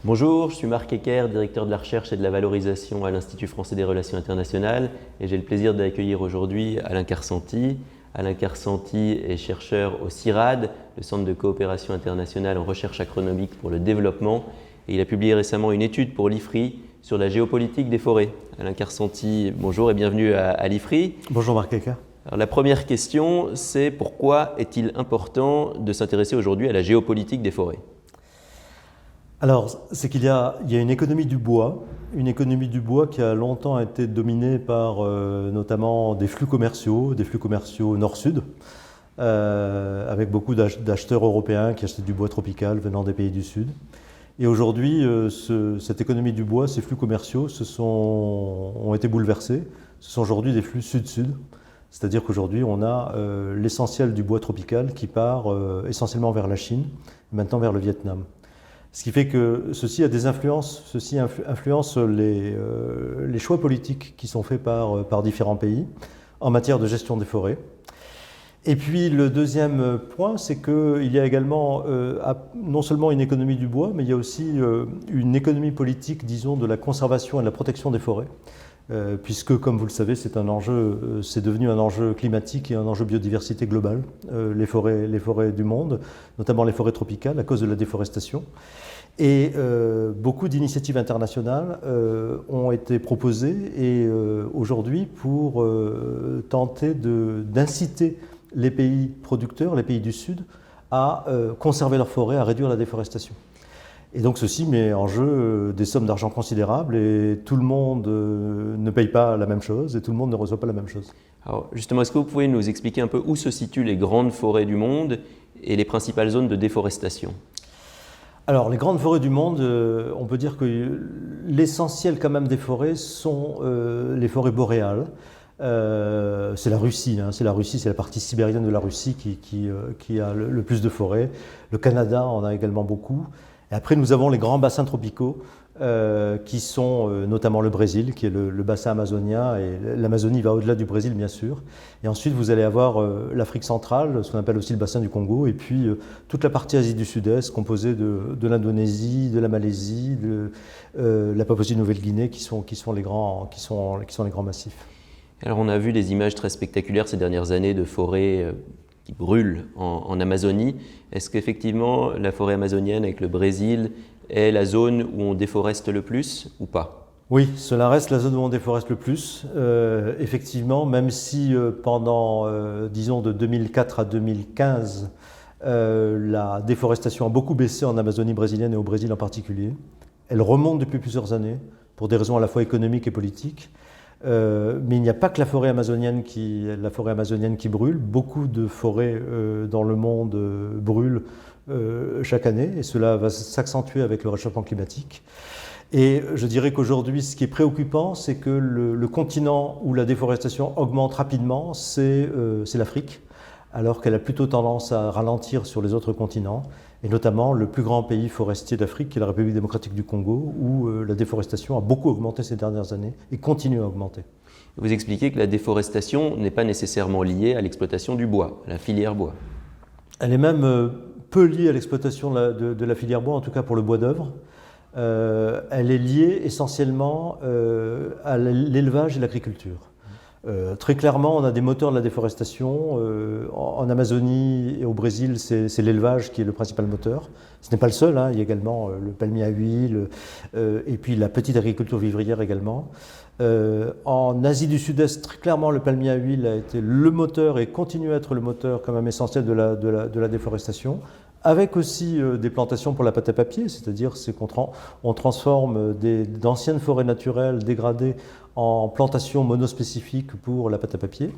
Bonjour, je suis Marc Ecker, directeur de la recherche et de la valorisation à l'Institut français des relations internationales et j'ai le plaisir d'accueillir aujourd'hui Alain Karsanti. Alain Karsanti est chercheur au CIRAD, le Centre de coopération internationale en recherche agronomique pour le développement, et il a publié récemment une étude pour l'IFRI sur la géopolitique des forêts. Alain Karsanti, bonjour et bienvenue à l'IFRI. Bonjour Marc Ecker. Alors, la première question, c'est pourquoi est-il important de s'intéresser aujourd'hui à la géopolitique des forêts ? Alors, c'est qu'il y a une économie du bois qui a longtemps été dominée par notamment des flux commerciaux nord-sud, avec beaucoup d'acheteurs européens qui achetaient du bois tropical venant des pays du Sud. Et aujourd'hui, cette économie du bois, ces flux commerciaux ont été bouleversés. Ce sont aujourd'hui des flux sud-sud, c'est-à-dire qu'aujourd'hui, on a l'essentiel du bois tropical qui part essentiellement vers la Chine, et maintenant vers le Vietnam. Ce qui fait que ceci influence les choix politiques qui sont faits par différents pays en matière de gestion des forêts. Et puis le deuxième point, c'est qu'il y a également non seulement une économie du bois, mais il y a aussi une économie politique, disons, de la conservation et de la protection des forêts. Puisque, comme vous le savez, c'est devenu un enjeu climatique et un enjeu biodiversité global, les forêts du monde, notamment les forêts tropicales, à cause de la déforestation. Et beaucoup d'initiatives internationales ont été proposées aujourd'hui pour tenter d'inciter les pays producteurs, les pays du Sud, à conserver leurs forêts, à réduire la déforestation. Et donc ceci met en jeu des sommes d'argent considérables et tout le monde ne paye pas la même chose et tout le monde ne reçoit pas la même chose. Alors justement, est-ce que vous pouvez nous expliquer un peu où se situent les grandes forêts du monde et les principales zones de déforestation ? Alors les grandes forêts du monde, on peut dire que l'essentiel quand même des forêts sont les forêts boréales. C'est la Russie, c'est la partie sibérienne de la Russie qui a le plus de forêts. Le Canada en a également beaucoup. Et après, nous avons les grands bassins tropicaux qui sont notamment le Brésil, qui est le bassin amazonien, et l'Amazonie va au-delà du Brésil, bien sûr. Et ensuite, vous allez avoir l'Afrique centrale, ce qu'on appelle aussi le bassin du Congo, et puis toute la partie Asie du Sud-Est, composée de l'Indonésie, de la Malaisie, de la Papouasie-Nouvelle-Guinée, qui sont les grands massifs. Alors, on a vu des images très spectaculaires ces dernières années de forêts qui brûlent en Amazonie. Est-ce qu'effectivement la forêt amazonienne avec le Brésil est la zone où on déforeste le plus ou pas ? Oui, cela reste la zone où on déforeste le plus. Effectivement, même si pendant, disons, de 2004 à 2015, la déforestation a beaucoup baissé en Amazonie brésilienne et au Brésil en particulier. Elle remonte depuis plusieurs années pour des raisons à la fois économiques et politiques. Mais il n'y a pas que la forêt amazonienne qui brûle. Beaucoup de forêts dans le monde brûlent chaque année et cela va s'accentuer avec le réchauffement climatique. Et je dirais qu'aujourd'hui, ce qui est préoccupant, c'est que le continent où la déforestation augmente rapidement, c'est l'Afrique, alors qu'elle a plutôt tendance à ralentir sur les autres continents, et notamment le plus grand pays forestier d'Afrique, qui est la République démocratique du Congo, où la déforestation a beaucoup augmenté ces dernières années et continue à augmenter. Vous expliquez que la déforestation n'est pas nécessairement liée à l'exploitation du bois, à la filière bois. Elle est même peu liée à l'exploitation de la filière bois, en tout cas pour le bois d'œuvre. Elle est liée essentiellement à l'élevage et l'agriculture. Très clairement, on a des moteurs de la déforestation. En Amazonie et au Brésil, c'est l'élevage qui est le principal moteur. Ce n'est pas le seul, il y a également le palmier à huile et puis la petite agriculture vivrière également. En Asie du Sud-Est, très clairement, le palmier à huile a été le moteur et continue à être le moteur quand même essentiel de la déforestation, avec aussi des plantations pour la pâte à papier, c'est-à-dire qu'on transforme d'anciennes forêts naturelles dégradées en plantations monospécifiques pour la pâte à papier.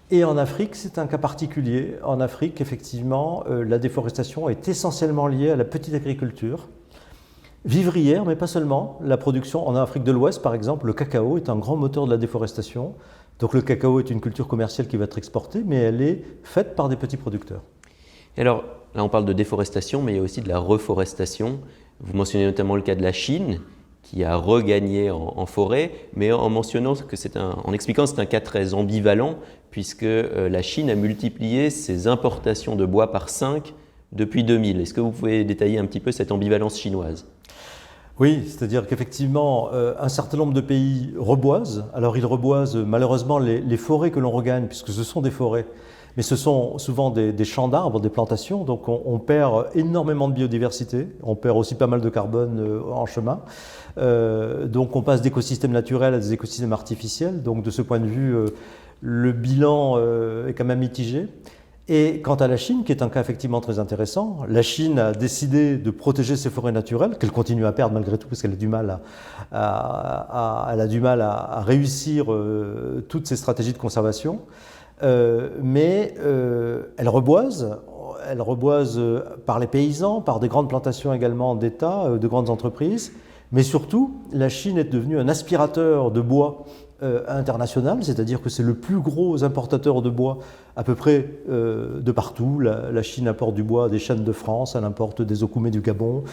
Et en Afrique, c'est un cas particulier. En Afrique, effectivement, la déforestation est essentiellement liée à la petite agriculture vivrière, mais pas seulement. La production en Afrique de l'Ouest, par exemple, le cacao est un grand moteur de la déforestation. Donc le cacao est une culture commerciale qui va être exportée, mais elle est faite par des petits producteurs. Et alors, là on parle de déforestation, mais il y a aussi de la reforestation. Vous mentionnez notamment le cas de la Chine, qui a regagné en forêt, mais en mentionnant que en expliquant que c'est un cas très ambivalent, puisque la Chine a multiplié ses importations de bois par 5 depuis 2000. Est-ce que vous pouvez détailler un petit peu cette ambivalence chinoise ? Oui, c'est-à-dire qu'effectivement, un certain nombre de pays reboisent. Alors ils reboisent malheureusement les forêts que l'on regagne, puisque ce sont des forêts, mais ce sont souvent des champs d'arbres, des plantations, donc on perd énormément de biodiversité, on perd aussi pas mal de carbone en chemin. Donc on passe d'écosystèmes naturels à des écosystèmes artificiels, donc de ce point de vue, le bilan est quand même mitigé. Et quant à la Chine, qui est un cas effectivement très intéressant, la Chine a décidé de protéger ses forêts naturelles, qu'elle continue à perdre malgré tout, parce qu'elle a du mal à réussir toutes ces stratégies de conservation. Mais elle reboise par les paysans, par des grandes plantations également d'État, de grandes entreprises. Mais surtout, la Chine est devenue un aspirateur de bois international, c'est-à-dire que c'est le plus gros importateur de bois à peu près de partout. La Chine importe du bois des chênes de France, elle importe des okoumés du Gabon,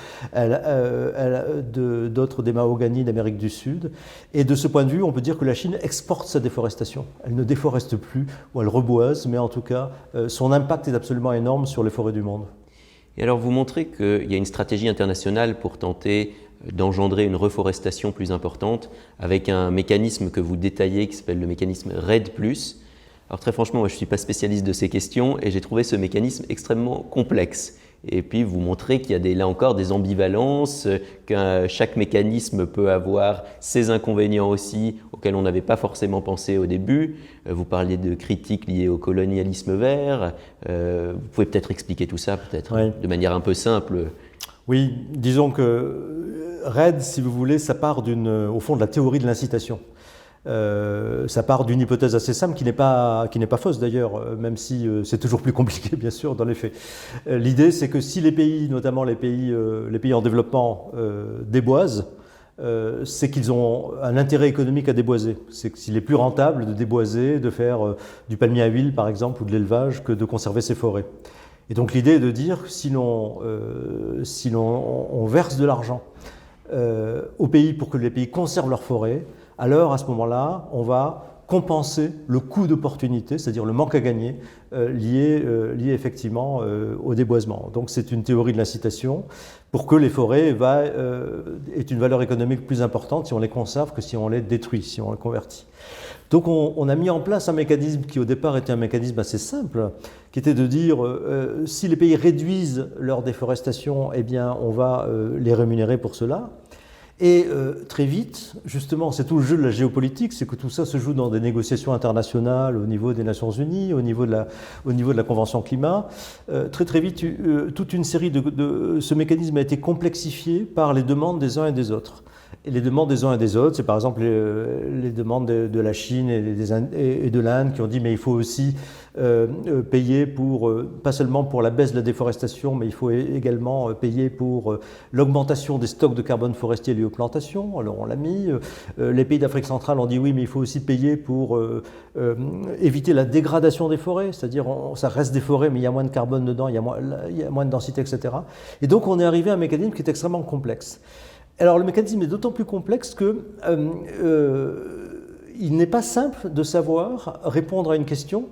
d'autres des mahoganis d'Amérique du Sud. Et de ce point de vue, on peut dire que la Chine exporte sa déforestation. Elle ne déforeste plus, ou elle reboise, mais en tout cas, son impact est absolument énorme sur les forêts du monde. Et alors vous montrez qu'il y a une stratégie internationale pour tenter d'engendrer une reforestation plus importante avec un mécanisme que vous détaillez qui s'appelle le mécanisme REDD+. Alors très franchement, moi je ne suis pas spécialiste de ces questions et j'ai trouvé ce mécanisme extrêmement complexe. Et puis vous montrez qu'il y a là encore des ambivalences, que chaque mécanisme peut avoir ses inconvénients aussi, auxquels on n'avait pas forcément pensé au début. Vous parliez de critiques liées au colonialisme vert. Vous pouvez peut-être expliquer tout ça, peut-être Oui. de manière un peu simple. Oui, disons que REDD, si vous voulez, ça part au fond de la théorie de l'incitation. Ça part d'une hypothèse assez simple qui n'est pas fausse d'ailleurs, même si c'est toujours plus compliqué bien sûr dans les faits. L'idée c'est que si les pays, notamment les pays en développement, déboisent, c'est qu'ils ont un intérêt économique à déboiser. C'est qu'il est plus rentable de déboiser, de faire du palmier à huile par exemple ou de l'élevage que de conserver ces forêts. Et donc l'idée est de dire que si l'on verse de l'argent aux pays pour que les pays conservent leurs forêts, alors à ce moment-là, on va compenser le coût d'opportunité, c'est-à-dire le manque à gagner lié effectivement au déboisement. Donc c'est une théorie de l'incitation pour que les forêts aient une valeur économique plus importante si on les conserve que si on les détruit, si on les convertit. Donc on a mis en place un mécanisme qui au départ était un mécanisme assez simple, qui était de dire si les pays réduisent leur déforestation, eh bien on va les rémunérer pour cela. Et très vite, justement, c'est tout le jeu de la géopolitique, c'est que tout ça se joue dans des négociations internationales au niveau des Nations Unies, au niveau de la Convention climat. Très vite, toute une série ce mécanisme a été complexifié par les demandes des uns et des autres. Et les demandes des uns et des autres, c'est par exemple les demandes de la Chine et de l'Inde qui ont dit mais il faut aussi payer pas seulement pour la baisse de la déforestation, mais il faut également payer pour l'augmentation des stocks de carbone forestier liés aux plantations. Alors on l'a mis. Les pays d'Afrique centrale ont dit oui, mais il faut aussi payer pour éviter la dégradation des forêts, c'est-à-dire ça reste des forêts, mais il y a moins de carbone dedans, il y a moins de densité, etc. Et donc on est arrivé à un mécanisme qui est extrêmement complexe. Alors le mécanisme est d'autant plus complexe que il n'est pas simple de savoir répondre à une question.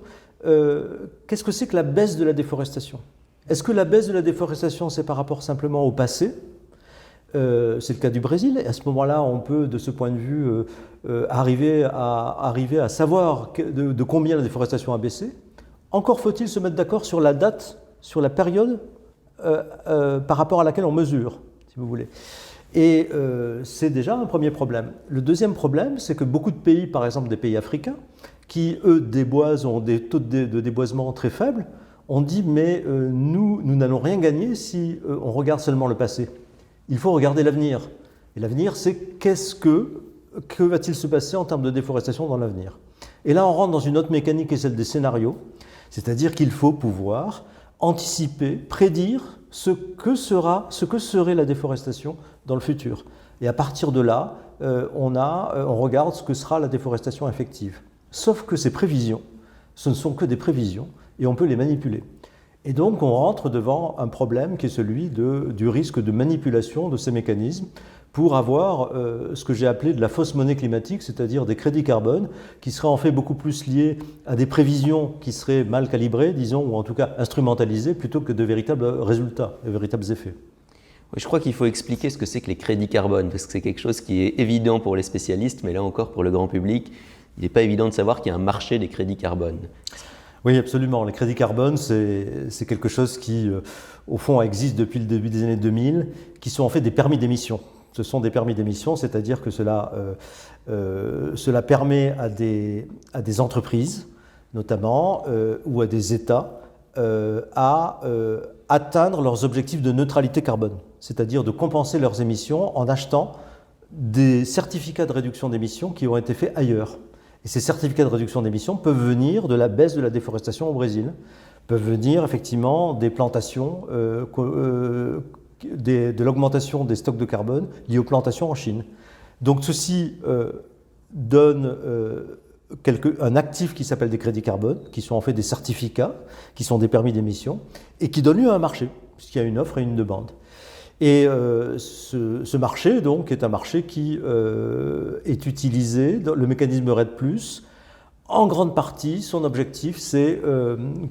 Qu'est-ce que c'est que la baisse de la déforestation ? Est-ce que la baisse de la déforestation, c'est par rapport simplement au passé ? C'est le cas du Brésil. Et à ce moment-là, on peut, de ce point de vue, arriver à savoir de combien la déforestation a baissé. Encore faut-il se mettre d'accord sur la date, sur la période par rapport à laquelle on mesure, si vous voulez. Et c'est déjà un premier problème. Le deuxième problème, c'est que beaucoup de pays, par exemple des pays africains, qui eux déboisent, ont des taux de déboisement très faibles, ont dit mais nous n'allons rien gagner si on regarde seulement le passé. Il faut regarder l'avenir. Et l'avenir, c'est que va-t-il se passer en termes de déforestation dans l'avenir. Et là, on rentre dans une autre mécanique qui est celle des scénarios, c'est-à-dire qu'il faut pouvoir anticiper, prédire ce que serait la déforestation dans le futur. Et à partir de là, on regarde ce que sera la déforestation effective. Sauf que ces prévisions, ce ne sont que des prévisions et on peut les manipuler. Et donc on rentre devant un problème qui est celui du risque de manipulation de ces mécanismes pour avoir ce que j'ai appelé de la fausse monnaie climatique, c'est-à-dire des crédits carbone qui seraient en fait beaucoup plus liés à des prévisions qui seraient mal calibrées, disons, ou en tout cas instrumentalisées, plutôt que de véritables résultats, de véritables effets. Oui, je crois qu'il faut expliquer ce que c'est que les crédits carbone, parce que c'est quelque chose qui est évident pour les spécialistes, mais là encore pour le grand public, il n'est pas évident de savoir qu'il y a un marché des crédits carbone. Oui, absolument. Les crédits carbone, c'est quelque chose qui, au fond, existe depuis le début des années 2000, qui sont en fait des permis d'émission. Ce sont des permis d'émission, c'est-à-dire que cela permet à des entreprises, notamment, ou à des États, à atteindre leurs objectifs de neutralité carbone, c'est-à-dire de compenser leurs émissions en achetant des certificats de réduction d'émissions qui ont été faits ailleurs. Et ces certificats de réduction d'émissions peuvent venir de la baisse de la déforestation au Brésil, peuvent venir effectivement des plantations, de l'augmentation des stocks de carbone liés aux plantations en Chine. Donc ceci donne un actif qui s'appelle des crédits carbone, qui sont en fait des certificats, qui sont des permis d'émission, et qui donnent lieu à un marché, puisqu'il y a une offre et une demande. Et ce marché, donc, est un marché qui est utilisé dans le mécanisme REDD+. En grande partie, son objectif, c'est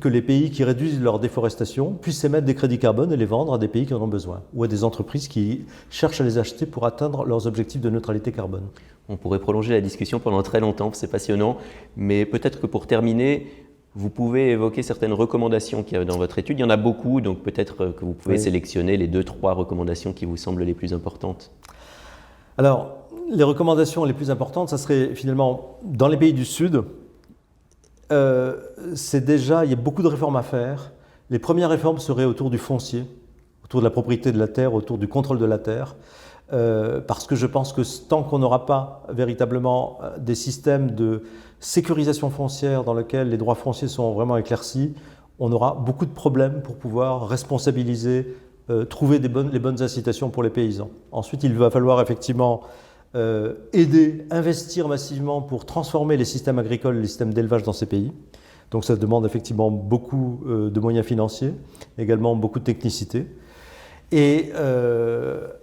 que les pays qui réduisent leur déforestation puissent émettre des crédits carbone et les vendre à des pays qui en ont besoin, ou à des entreprises qui cherchent à les acheter pour atteindre leurs objectifs de neutralité carbone. On pourrait prolonger la discussion pendant très longtemps, c'est passionnant, mais peut-être que pour terminer, vous pouvez évoquer certaines recommandations qu'il y a dans votre étude. Il y en a beaucoup, donc peut-être que vous pouvez sélectionner les 2-3 recommandations qui vous semblent les plus importantes. Alors, les recommandations les plus importantes, ça serait finalement, dans les pays du Sud, il y a beaucoup de réformes à faire. Les premières réformes seraient autour du foncier, autour de la propriété de la terre, autour du contrôle de la terre, parce que je pense que tant qu'on n'aura pas véritablement des systèmes de sécurisation foncière dans lesquels les droits fonciers sont vraiment éclaircis, on aura beaucoup de problèmes pour pouvoir responsabiliser, trouver les bonnes incitations pour les paysans. Ensuite, il va falloir effectivement aider, investir massivement pour transformer les systèmes agricoles, les systèmes d'élevage dans ces pays. Donc ça demande effectivement beaucoup de moyens financiers, également beaucoup de technicité. Et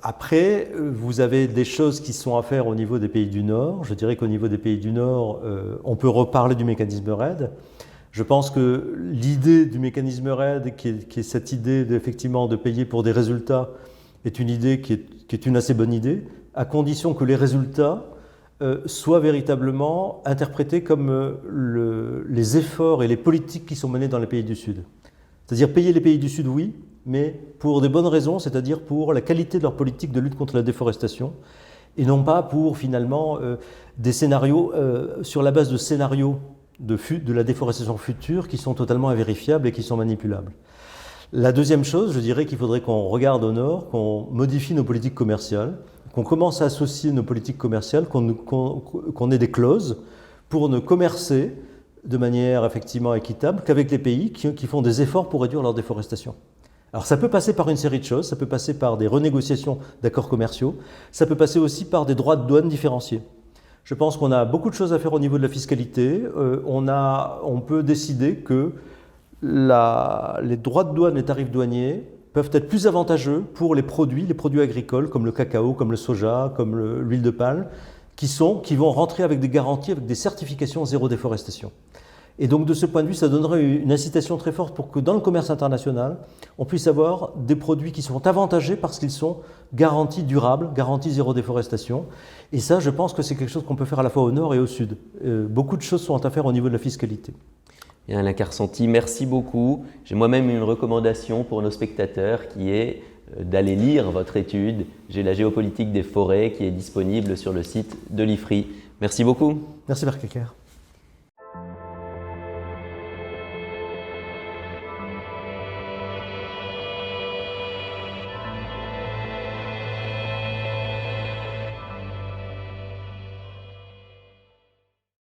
après, vous avez des choses qui sont à faire au niveau des pays du Nord. Je dirais qu'au niveau des pays du Nord, on peut reparler du mécanisme REDD. Je pense que l'idée du mécanisme REDD, qui est cette idée effectivement de payer pour des résultats, est une idée qui est une assez bonne idée, à condition que les résultats soient véritablement interprétés comme les efforts et les politiques qui sont menés dans les pays du Sud. C'est-à-dire payer les pays du Sud, oui, mais pour des bonnes raisons, c'est-à-dire pour la qualité de leur politique de lutte contre la déforestation, et non pas pour finalement des scénarios, sur la base de scénarios de la déforestation future qui sont totalement invérifiables et qui sont manipulables. La deuxième chose, je dirais qu'il faudrait qu'on regarde au nord, qu'on modifie nos politiques commerciales, qu'on commence à associer nos politiques commerciales, qu'on ait des clauses pour ne commercer de manière effectivement équitable qu'avec les pays qui font des efforts pour réduire leur déforestation. Alors ça peut passer par une série de choses, ça peut passer par des renégociations d'accords commerciaux, ça peut passer aussi par des droits de douane différenciés. Je pense qu'on a beaucoup de choses à faire au niveau de la fiscalité. On peut décider que les droits de douane, les tarifs douaniers peuvent être plus avantageux pour les produits agricoles comme le cacao, comme le soja, comme l'huile de palme, qui vont rentrer avec des garanties, avec des certifications zéro déforestation. Et donc de ce point de vue, ça donnerait une incitation très forte pour que dans le commerce international, on puisse avoir des produits qui sont avantagés parce qu'ils sont garantis durables, garantis zéro déforestation. Et ça, je pense que c'est quelque chose qu'on peut faire à la fois au nord et au sud. Beaucoup de choses sont à faire au niveau de la fiscalité. Et Alain Carsanti, merci beaucoup. J'ai moi-même une recommandation pour nos spectateurs qui est d'aller lire votre étude. J'ai la géopolitique des forêts qui est disponible sur le site de l'IFRI. Merci beaucoup. Merci Marc Hecker.